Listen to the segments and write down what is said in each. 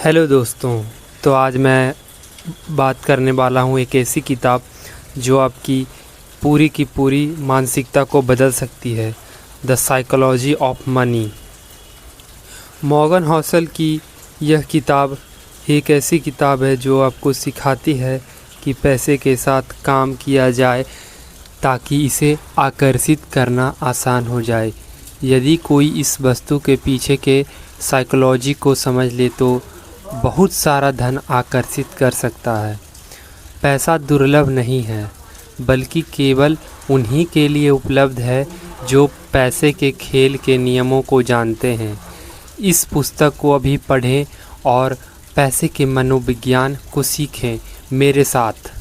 Hello दोस्तों। तो आज मैं बात करने वाला हूँ एक ऐसी किताब जो आपकी पूरी की पूरी मानसिकता को बदल सकती है। The psychology of money. Morgan Housel की यह किताब एक ऐसी किताब है जो आपको सिखाती है कि पैसे के साथ काम किया जाए ताकि इसे आकर्षित करना आसान हो जाए। यदि कोई इस वस्तु के पीछे के साइकोलॉजी को समझ ले तो बहुत सारा धन आकर्षित कर सकता है। पैसा दुर्लभ नहीं है, बल्कि केवल उन्हीं के लिए उपलब्ध है जो पैसे के खेल के नियमों को जानते हैं। इस पुस्तक को अभी पढ़ें और पैसे के मनोविज्ञान को सीखें मेरे साथ।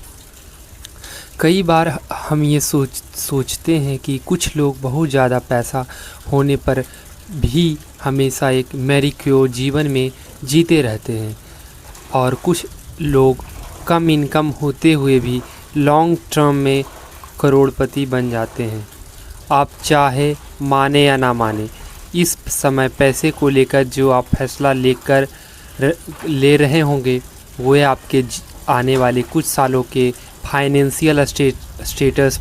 कई बार हम ये सोचते हैं कि कुछ लोग बहुत ज़्यादा पैसा होने पर भी हमेशा एक मैरीक्यो जीवन में जीते रहते हैं, और कुछ लोग कम इनकम होते हुए भी लॉन्ग टर्म में करोड़पति बन जाते हैं। आप चाहे माने या ना माने, इस समय पैसे को लेकर जो आप फैसला ले रहे होंगे वो आपके आने वाले कुछ सालों के फाइनेंशियल स्टेटस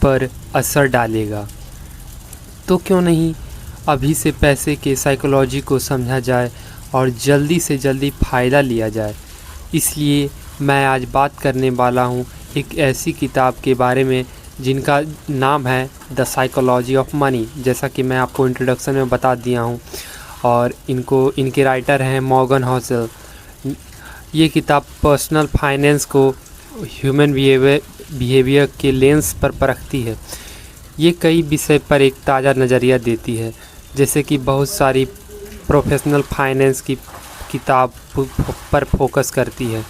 पर असर डालेगा। तो क्यों नहीं अभी से पैसे के साइकोलॉजी को समझा जाए और जल्दी से जल्दी फ़ायदा लिया जाए। इसलिए मैं आज बात करने वाला हूँ एक ऐसी किताब के बारे में जिनका नाम है द साइकोलॉजी ऑफ मनी, जैसा कि मैं आपको इंट्रोडक्शन में बता दिया हूँ। और इनके राइटर हैं मॉर्गन हौसल। ये किताब पर्सनल फाइनेंस को ह्यूमन बिहेवियर के लेंस पर परखती है। ये कई विषय पर एक ताज़ा नज़रिया देती है, जैसे कि बहुत सारी प्रोफेशनल फाइनेंस की किताब पर फोकस करती है।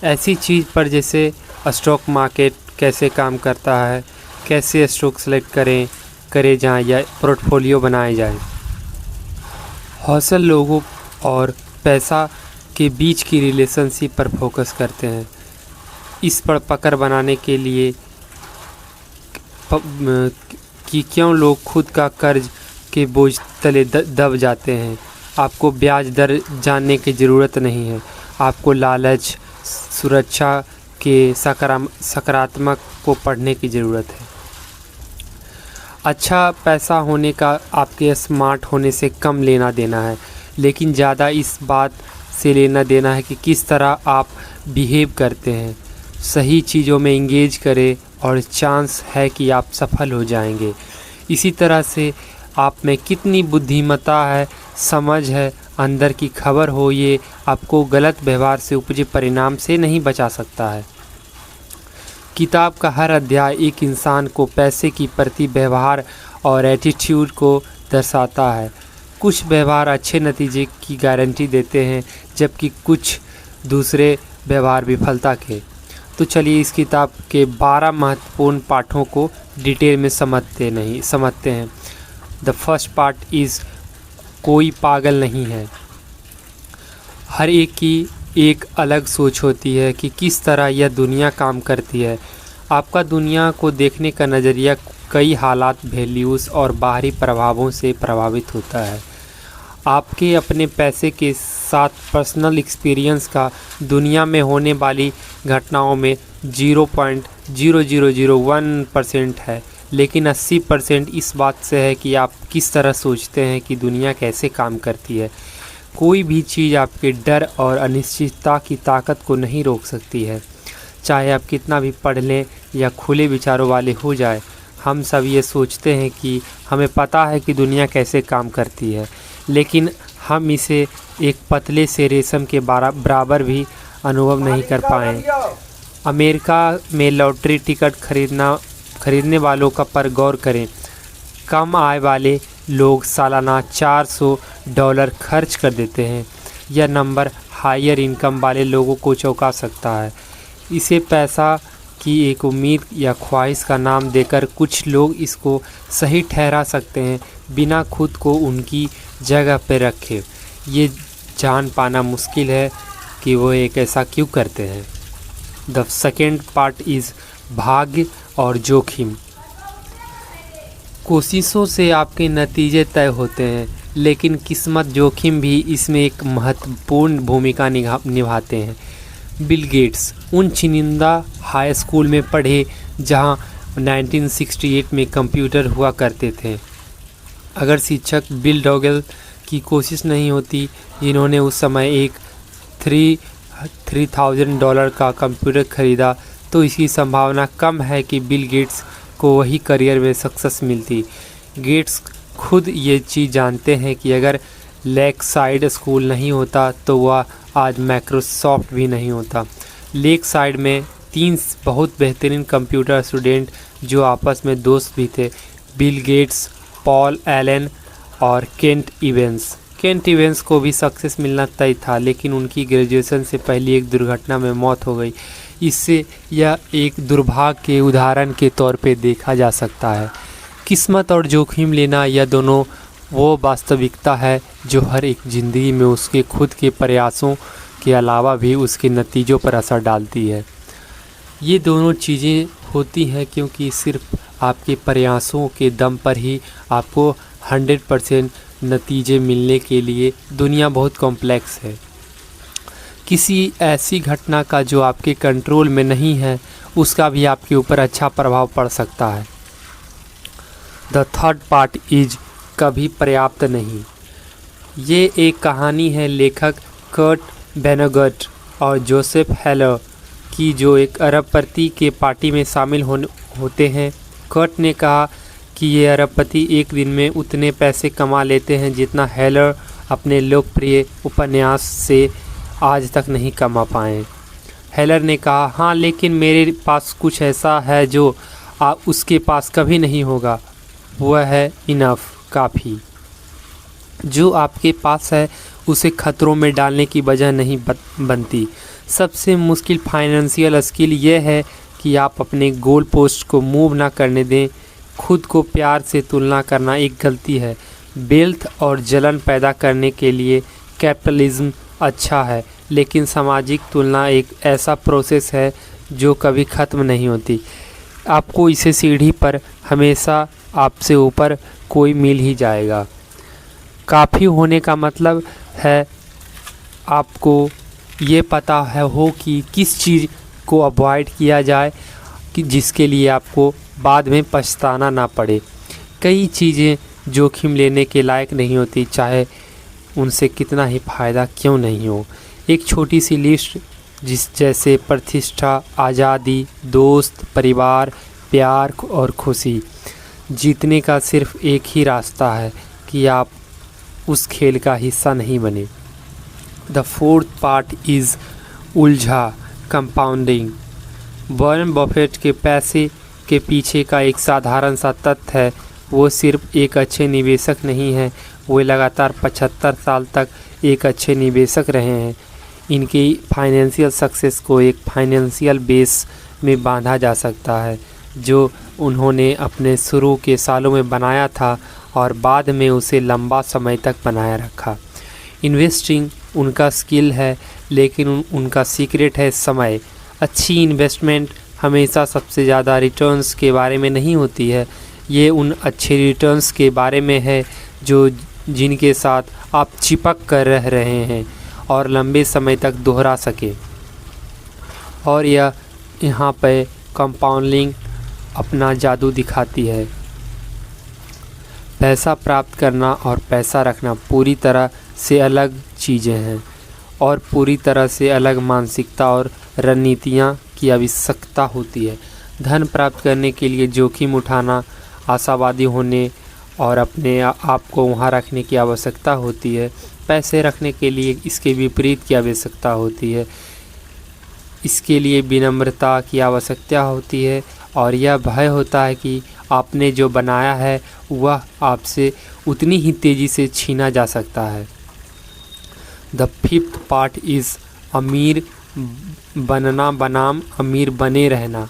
ऐसी चीज़ पर जैसे स्टॉक मार्केट कैसे काम करता है, कैसे स्टॉक सेलेक्ट करे जाएं या पोर्टफोलियो बनाए जाएं। हौसल लोगों और पैसा के बीच की रिलेशनशिप पर फोकस करते हैं। इस पर पकड़ बनाने के लिए कि क्यों लोग खुद का कर्ज के बोझ तले दब जाते हैं। आपको ब्याज दर जानने की ज़रूरत नहीं है, आपको लालच, सुरक्षा के सकारात्मक को पढ़ने की ज़रूरत है। अच्छा पैसा होने का आपके स्मार्ट होने से कम लेना देना है, लेकिन ज़्यादा इस बात से लेना देना है कि किस तरह आप बिहेव करते हैं। सही चीज़ों में इंगेज करें और चांस है कि आप सफल हो जाएंगे। इसी तरह से आप में कितनी बुद्धिमत्ता है, समझ है, अंदर की खबर हो, ये आपको गलत व्यवहार से उपजे परिणाम से नहीं बचा सकता है। किताब का हर अध्याय एक इंसान को पैसे की प्रति व्यवहार और एटीट्यूड को दर्शाता है। कुछ व्यवहार अच्छे नतीजे की गारंटी देते हैं, जबकि कुछ दूसरे व्यवहार विफलता के। तो चलिए इस किताब के 12 महत्वपूर्ण पाठों को डिटेल में समझते हैं। द फर्स्ट पार्ट इज़ कोई पागल नहीं है। हर एक की एक अलग सोच होती है कि किस तरह यह दुनिया काम करती है। आपका दुनिया को देखने का नज़रिया कई हालात, वैल्यूज़ और बाहरी प्रभावों से प्रभावित होता है। आपके अपने पैसे के साथ पर्सनल एक्सपीरियंस का दुनिया में होने वाली घटनाओं में 0.0001% है, लेकिन 80% इस बात से है कि आप किस तरह सोचते हैं कि दुनिया कैसे काम करती है। कोई भी चीज़ आपके डर और अनिश्चितता की ताकत को नहीं रोक सकती है, चाहे आप कितना भी पढ़ लें या खुले विचारों वाले हो जाए। हम सब ये सोचते हैं कि हमें पता है कि दुनिया कैसे काम करती है, लेकिन हम इसे एक पतले से रेशम के बराबर भी अनुभव नहीं कर पाए। अमेरिका में लॉटरी टिकट खरीदने वालों का पर गौर करें। कम आय वाले लोग सालाना $400 खर्च कर देते हैं। यह नंबर हायर इनकम वाले लोगों को चौंका सकता है। इसे पैसा की एक उम्मीद या ख्वाहिश का नाम देकर कुछ लोग इसको सही ठहरा सकते हैं, बिना खुद को उनकी जगह पर रखे। ये जान पाना मुश्किल है कि वो एक ऐसा क्यों करते हैं। द सेकेंड पार्ट इज़ भाग्य और जोखिम। कोशिशों से आपके नतीजे तय होते हैं, लेकिन किस्मत जोखिम भी इसमें एक महत्वपूर्ण भूमिका निभाते हैं। बिल गेट्स उन चुनिंदा हाई स्कूल में पढ़े जहां 1968 में कंप्यूटर हुआ करते थे। अगर शिक्षक बिल डॉगल की कोशिश नहीं होती, जिन्होंने उस समय एक $3,000 का कंप्यूटर खरीदा, तो इसकी संभावना कम है कि बिल गेट्स को वही करियर में सक्सेस मिलती। गेट्स खुद ये चीज़ जानते हैं कि अगर लेक साइड स्कूल नहीं होता तो वह आज माइक्रोसॉफ्ट भी नहीं होता। लेक साइड में 3 बहुत बेहतरीन कंप्यूटर स्टूडेंट जो आपस में दोस्त भी थे, बिल गेट्स, पॉल एलन और केंट इवेंस। केंट इवेंस को भी सक्सेस मिलना तय था, लेकिन उनकी ग्रेजुएशन से पहले एक दुर्घटना में मौत हो गई। इससे यह एक दुर्भाग्य के उदाहरण के तौर पे देखा जा सकता है। किस्मत और जोखिम लेना, यह दोनों वो वास्तविकता है जो हर एक ज़िंदगी में उसके खुद के प्रयासों के अलावा भी उसके नतीजों पर असर डालती है। ये दोनों चीज़ें होती हैं क्योंकि सिर्फ आपके प्रयासों के दम पर ही आपको 100% नतीजे मिलने के लिए दुनिया बहुत कॉम्प्लेक्स है। किसी ऐसी घटना का जो आपके कंट्रोल में नहीं है, उसका भी आपके ऊपर अच्छा प्रभाव पड़ सकता है। द थर्ड पार्ट इज कभी पर्याप्त नहीं। ये एक कहानी है लेखक कर्ट वेनेगट और जोसेफ हेलर की, जो एक अरबपति के पार्टी में शामिल होते हैं। कर्ट ने कहा कि ये अरबपति एक दिन में उतने पैसे कमा लेते हैं जितना हेलर अपने लोकप्रिय उपन्यास से आज तक नहीं कमा पाए। हेलर ने कहा, हाँ, लेकिन मेरे पास कुछ ऐसा है जो उसके पास कभी नहीं होगा। वह है इनफ, काफ़ी। जो आपके पास है उसे खतरों में डालने की वजह नहीं बनती। सबसे मुश्किल फाइनेंशियल स्किल यह है कि आप अपने गोल पोस्ट को मूव ना करने दें। खुद को प्यार से तुलना करना एक गलती है। वेल्थ और जलन पैदा करने के लिए कैपिटलिज्म अच्छा है, लेकिन सामाजिक तुलना एक ऐसा प्रोसेस है जो कभी ख़त्म नहीं होती। आपको इसे सीढ़ी पर हमेशा आपसे ऊपर कोई मिल ही जाएगा। काफ़ी होने का मतलब है आपको ये पता हो कि किस चीज़ को अवॉइड किया जाए कि जिसके लिए आपको बाद में पछताना ना पड़े। कई चीज़ें जोखिम लेने के लायक नहीं होती, चाहे उनसे कितना ही फ़ायदा क्यों नहीं हो। एक छोटी सी लिस्ट जैसे प्रतिष्ठा, आज़ादी, दोस्त, परिवार, प्यार और खुशी। जीतने का सिर्फ एक ही रास्ता है कि आप उस खेल का हिस्सा नहीं बने। द फोर्थ पार्ट इज़ उलझा कंपाउंडिंग। वॉरेन बफेट के पैसे के पीछे का एक साधारण सा तथ्य है, वो सिर्फ एक अच्छे निवेशक नहीं हैं, वे लगातार 75 साल तक एक अच्छे निवेशक रहे हैं। इनकी फाइनेंशियल सक्सेस को एक फाइनेंशियल बेस में बांधा जा सकता है जो उन्होंने अपने शुरू के सालों में बनाया था और बाद में उसे लंबा समय तक बनाए रखा। इन्वेस्टिंग उनका स्किल है, लेकिन उनका सीक्रेट है समय। अच्छी इन्वेस्टमेंट हमेशा सबसे ज़्यादा रिटर्न्स के बारे में नहीं होती है, ये उन अच्छे रिटर्न्स के बारे में है जो जिनके साथ आप चिपक कर रह रहे हैं और लंबे समय तक दोहरा सके। और यह यहाँ पे कंपाउंडिंग अपना जादू दिखाती है। पैसा प्राप्त करना और पैसा रखना पूरी तरह से अलग चीज़ें हैं और पूरी तरह से अलग मानसिकता और रणनीतियाँ की आवश्यकता होती है। धन प्राप्त करने के लिए जोखिम उठाना, आशावादी होने और अपने आप को वहाँ रखने की आवश्यकता होती है। पैसे रखने के लिए इसके विपरीत की आवश्यकता होती है। इसके लिए विनम्रता की आवश्यकता होती है और यह भय होता है कि आपने जो बनाया है वह आपसे उतनी ही तेज़ी से छीना जा सकता है। द फिफ्थ पार्ट इज़ अमीर बनना बनाम अमीर बने रहना।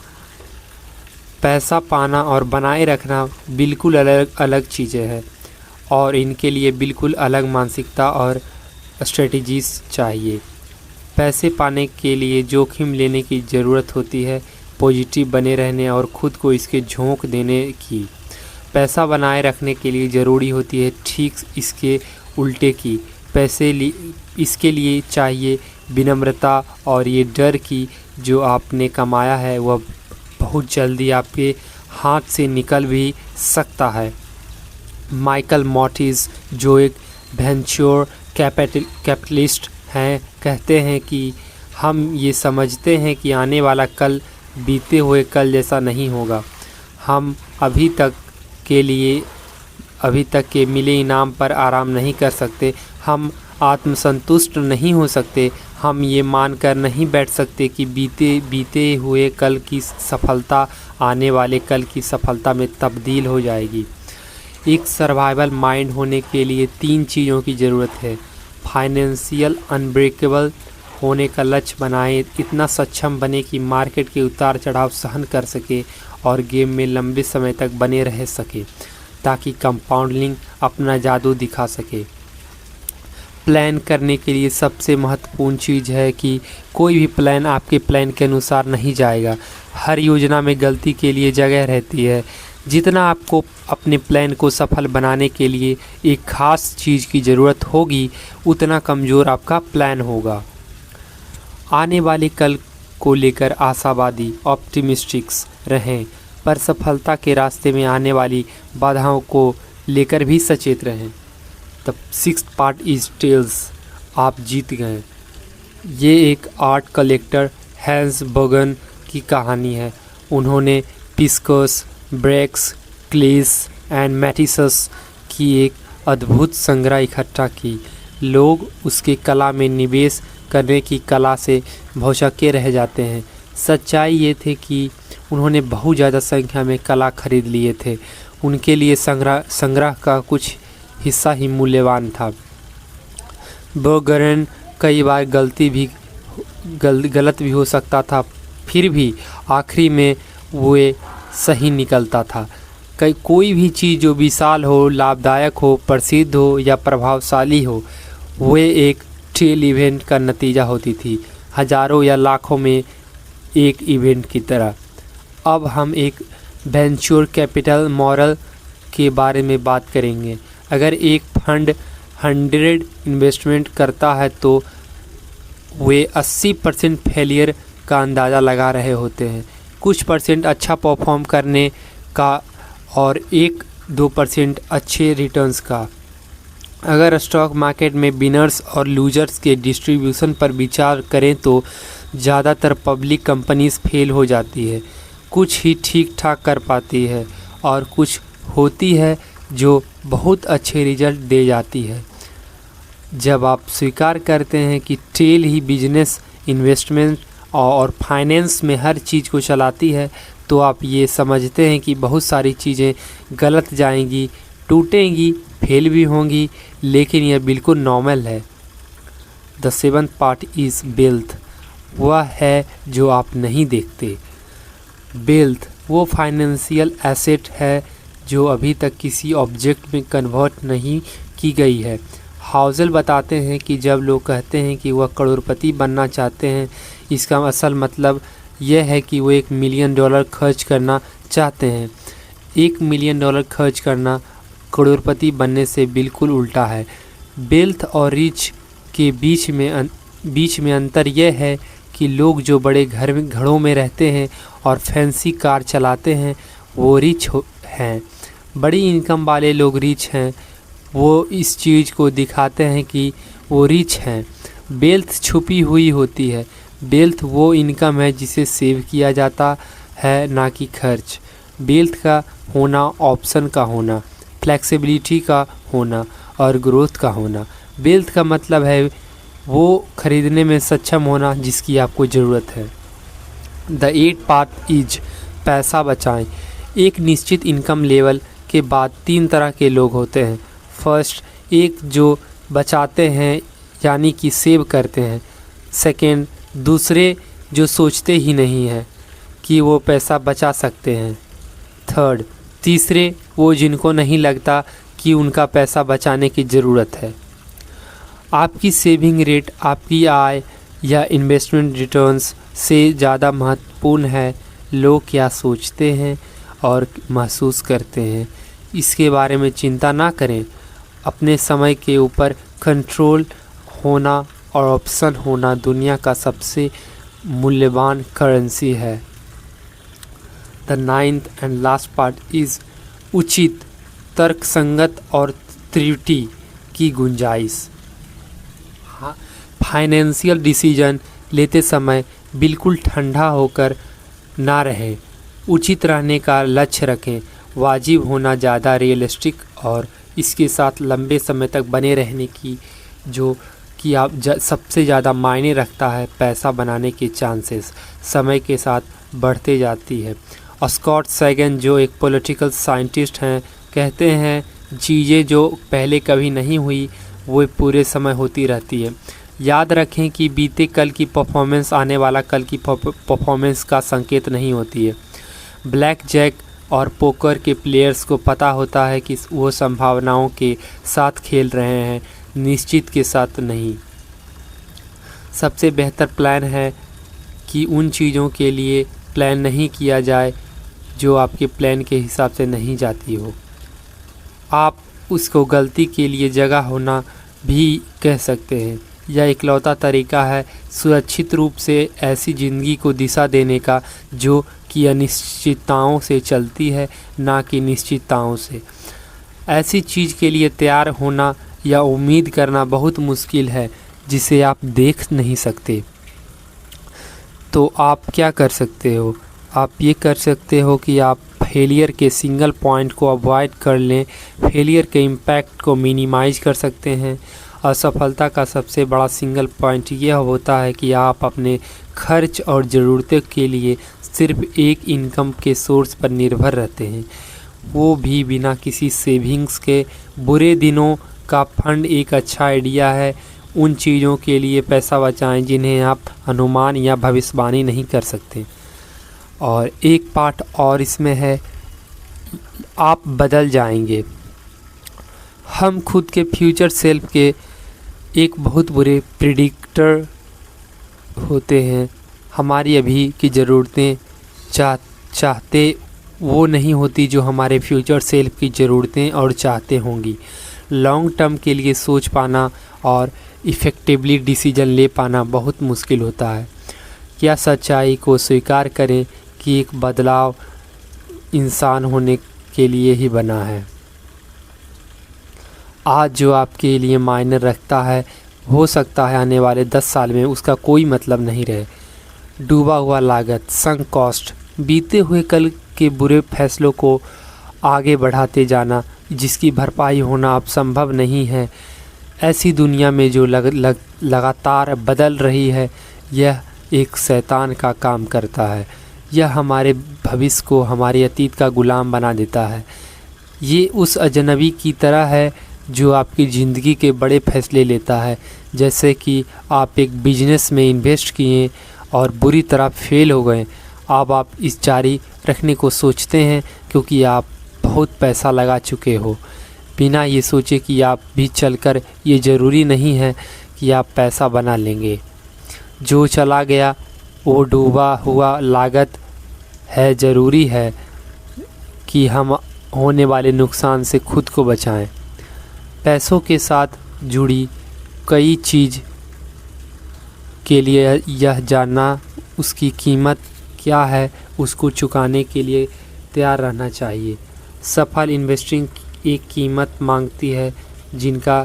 पैसा पाना और बनाए रखना बिल्कुल अलग अलग चीज़ें हैं और इनके लिए बिल्कुल अलग मानसिकता और स्ट्रेटजीज चाहिए। पैसे पाने के लिए जोखिम लेने की ज़रूरत होती है, पॉजिटिव बने रहने और ख़ुद को इसके झोंक देने की। पैसा बनाए रखने के लिए ज़रूरी होती है ठीक इसके उल्टे की। इसके लिए चाहिए विनम्रता और ये डर कि जो आपने कमाया है वह बहुत जल्दी आपके हाथ से निकल भी सकता है। माइकल मोर्टिस, जो एक वेंचर कैपिटलिस्ट हैं, कहते हैं कि हम ये समझते हैं कि आने वाला कल बीते हुए कल जैसा नहीं होगा। हम अभी तक के मिले इनाम पर आराम नहीं कर सकते। हम आत्मसंतुष्ट नहीं हो सकते। हम ये मानकर नहीं बैठ सकते कि बीते हुए कल की सफलता आने वाले कल की सफलता में तब्दील हो जाएगी। एक सर्वाइवल माइंड होने के लिए 3 चीज़ों की ज़रूरत है। फाइनेंशियल अनब्रेकेबल होने का लक्ष्य बनाएं, इतना सक्षम बने कि मार्केट के उतार चढ़ाव सहन कर सके और गेम में लंबे समय तक बने रह सके, ताकि कंपाउंडिंग अपना जादू दिखा सके। प्लान करने के लिए सबसे महत्वपूर्ण चीज़ है कि कोई भी प्लान आपके प्लान के अनुसार नहीं जाएगा। हर योजना में गलती के लिए जगह रहती है। जितना आपको अपने प्लान को सफल बनाने के लिए एक ख़ास चीज़ की ज़रूरत होगी, उतना कमज़ोर आपका प्लान होगा। आने वाले कल को लेकर आशावादी ऑप्टिमिस्टिक्स रहें, पर सफलता के रास्ते में आने वाली बाधाओं को लेकर भी सचेत रहें। The 6th part is tales, आप जीत गए। ये एक आर्ट कलेक्टर हैंस बर्गन की कहानी है। उन्होंने पिस्कस, ब्रेक्स, क्लेस एंड मैटिसस की एक अद्भुत संग्रह इकट्ठा की। लोग उसके कला में निवेश करने की कला से भौचक्के रह जाते हैं। सच्चाई ये थे कि उन्होंने बहुत ज़्यादा संख्या में कला खरीद लिए थे। उनके लिए संग्रह का कुछ हिस्सा ही मूल्यवान था। बर्गन कई बार गलत भी हो सकता था, फिर भी आखिरी में वो सही निकलता था। कोई भी चीज़ जो विशाल हो, लाभदायक हो, प्रसिद्ध हो या प्रभावशाली हो, वो एक ट्रेल इवेंट का नतीजा होती थी, हजारों या लाखों में एक इवेंट की तरह। अब हम एक वेंचर कैपिटल मॉडल के बारे में बात करेंगे। अगर एक फंड 100 इन्वेस्टमेंट करता है तो वे 80% फेलियर का अंदाज़ा लगा रहे होते हैं, कुछ परसेंट अच्छा परफॉर्म करने का और 1-2% अच्छे रिटर्न्स का। अगर स्टॉक मार्केट में विनर्स और लूजर्स के डिस्ट्रीब्यूशन पर विचार करें तो ज़्यादातर पब्लिक कंपनीज फेल हो जाती है। कुछ ही ठीक ठाक कर पाती है और कुछ होती है जो बहुत अच्छे रिजल्ट दे जाती है। जब आप स्वीकार करते हैं कि ट्रेल ही बिजनेस, इन्वेस्टमेंट और फाइनेंस में हर चीज़ को चलाती है, तो आप ये समझते हैं कि बहुत सारी चीज़ें गलत जाएंगी, टूटेंगी, फेल भी होंगी, लेकिन यह बिल्कुल नॉर्मल है। The 7th part is wealth, वह है जो आप नहीं देखते। वेल्थ वो फाइनेंशियल एसेट है जो अभी तक किसी ऑब्जेक्ट में कन्वर्ट नहीं की गई है। हाउसेल बताते हैं कि जब लोग कहते हैं कि वह करोड़पति बनना चाहते हैं, इसका असल मतलब यह है कि वो $1 मिलियन खर्च करना चाहते हैं। $1 मिलियन खर्च करना करोड़पति बनने से बिल्कुल उल्टा है। वेल्थ और रिच के बीच में अंतर यह है कि लोग जो बड़े घरों में रहते हैं और फैंसी कार चलाते हैं वो रिच हैं। बड़ी इनकम वाले लोग रिच हैं, वो इस चीज़ को दिखाते हैं कि वो रिच हैं। वेल्थ छुपी हुई होती है। वेल्थ वो इनकम है जिसे सेव किया जाता है, ना कि खर्च। वेल्थ का होना, ऑप्शन का होना, फ्लेक्सिबिलिटी का होना और ग्रोथ का होना। वेल्थ का मतलब है वो खरीदने में सक्षम होना जिसकी आपको ज़रूरत है। द 8th पार्ट इज पैसा बचाएं। एक निश्चित इनकम लेवल के बाद 3 तरह के लोग होते हैं। फर्स्ट, एक जो बचाते हैं यानी कि सेव करते हैं। सेकेंड, दूसरे जो सोचते ही नहीं हैं कि वो पैसा बचा सकते हैं। थर्ड, तीसरे वो जिनको नहीं लगता कि उनका पैसा बचाने की ज़रूरत है। आपकी सेविंग रेट आपकी आय या इन्वेस्टमेंट रिटर्न्स से ज़्यादा महत्वपूर्ण है। लोग क्या सोचते हैं और महसूस करते हैं, इसके बारे में चिंता ना करें। अपने समय के ऊपर कंट्रोल होना और ऑप्शन होना दुनिया का सबसे मूल्यवान करेंसी है। The 9th and last part is उचित, तर्कसंगत और त्रुटि की गुंजाइश। फाइनेंशियल डिसीजन लेते समय बिल्कुल ठंडा होकर ना रहें, उचित रहने का लक्ष्य रखें, वाजिब होना ज़्यादा रियलिस्टिक और इसके साथ लंबे समय तक बने रहने की जो कि आप सबसे ज़्यादा मायने रखता है। पैसा बनाने के चांसेस समय के साथ बढ़ते जाती है। स्कॉट सैगन जो एक पॉलिटिकल साइंटिस्ट हैं कहते हैं चीज़ें जो पहले कभी नहीं हुई वो पूरे समय होती रहती है। याद रखें कि बीते कल की परफॉर्मेंस आने वाला कल की परफॉर्मेंस का संकेत नहीं होती है। ब्लैक जैक और पोकर के प्लेयर्स को पता होता है कि वो संभावनाओं के साथ खेल रहे हैं, निश्चित के साथ नहीं। सबसे बेहतर प्लान है कि उन चीज़ों के लिए प्लान नहीं किया जाए जो आपके प्लान के हिसाब से नहीं जाती हो। आप उसको गलती के लिए जगह होना भी कह सकते हैं। यह इकलौता तरीका है सुरक्षित रूप से ऐसी ज़िंदगी को दिशा देने का जो कि अनिश्चितताओं से चलती है, ना कि निश्चितताओं से। ऐसी चीज़ के लिए तैयार होना या उम्मीद करना बहुत मुश्किल है जिसे आप देख नहीं सकते। तो आप क्या कर सकते हो? आप ये कर सकते हो कि आप फेलियर के सिंगल पॉइंट को अवॉइड कर लें, फेलियर के इम्पैक्ट को मिनिमाइज कर सकते हैं। असफलता का सबसे बड़ा सिंगल पॉइंट यह होता है कि आप अपने खर्च और ज़रूरतों के लिए सिर्फ एक इनकम के सोर्स पर निर्भर रहते हैं, वो भी बिना किसी सेविंग्स के। बुरे दिनों का फंड एक अच्छा आइडिया है। उन चीज़ों के लिए पैसा बचाएं जिन्हें आप अनुमान या भविष्यवाणी नहीं कर सकते। और एक पार्ट और इसमें है, आप बदल जाएंगे। हम खुद के फ्यूचर सेल्फ के एक बहुत बुरे प्रिडिक्टर होते हैं। हमारी अभी की ज़रूरतें चाहते वो नहीं होती जो हमारे फ्यूचर सेल्फ की ज़रूरतें और चाहते होंगी। लॉन्ग टर्म के लिए सोच पाना और इफ़ेक्टिवली डिसीजन ले पाना बहुत मुश्किल होता है। क्या सच्चाई को स्वीकार करें कि एक बदलाव इंसान होने के लिए ही बना है। आज जो आपके लिए मायने रखता है हो सकता है आने वाले 10 साल में उसका कोई मतलब नहीं रहे। डूबा हुआ लागत, संक कॉस्ट, बीते हुए कल के बुरे फैसलों को आगे बढ़ाते जाना जिसकी भरपाई होना अब संभव नहीं है। ऐसी दुनिया में जो लगातार बदल रही है, यह एक शैतान का काम करता है। यह हमारे भविष्य को हमारे अतीत का गुलाम बना देता है। ये उस अजनबी की तरह है जो आपकी ज़िंदगी के बड़े फैसले लेता है। जैसे कि आप एक बिजनेस में इन्वेस्ट किए और बुरी तरह फेल हो गए। अब आप इस जारी रखने को सोचते हैं क्योंकि आप बहुत पैसा लगा चुके हो, बिना ये सोचे कि आप भी चलकर ये ज़रूरी नहीं है कि आप पैसा बना लेंगे। जो चला गया वो डूबा हुआ लागत है। ज़रूरी है कि हम होने वाले नुकसान से खुद को बचाएं। पैसों के साथ जुड़ी कई चीज़ के लिए यह जानना उसकी कीमत क्या है, उसको चुकाने के लिए तैयार रहना चाहिए। सफल इन्वेस्टिंग एक कीमत मांगती है जिनका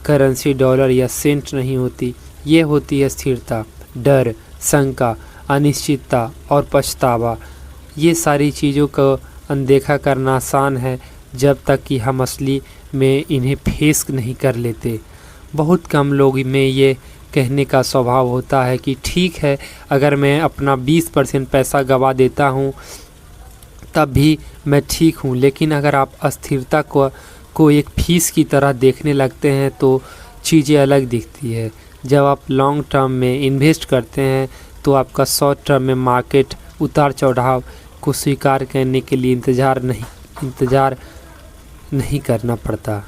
करेंसी डॉलर या सेंट नहीं होती। ये होती है स्थिरता, डर, शंका, अनिश्चितता और पछतावा। ये सारी चीज़ों को अनदेखा करना आसान है जब तक कि हम असली में इन्हें फेस नहीं कर लेते। बहुत कम लोग में ये कहने का स्वभाव होता है कि ठीक है, अगर मैं अपना 20% पैसा गंवा देता हूँ तब भी मैं ठीक हूँ। लेकिन अगर आप अस्थिरता को एक फीस की तरह देखने लगते हैं तो चीज़ें अलग दिखती है। जब आप लॉन्ग टर्म में इन्वेस्ट करते हैं तो आपका शॉर्ट टर्म में मार्केट उतार चढ़ाव को स्वीकार करने के लिए इंतज़ार नहीं करना पड़ता।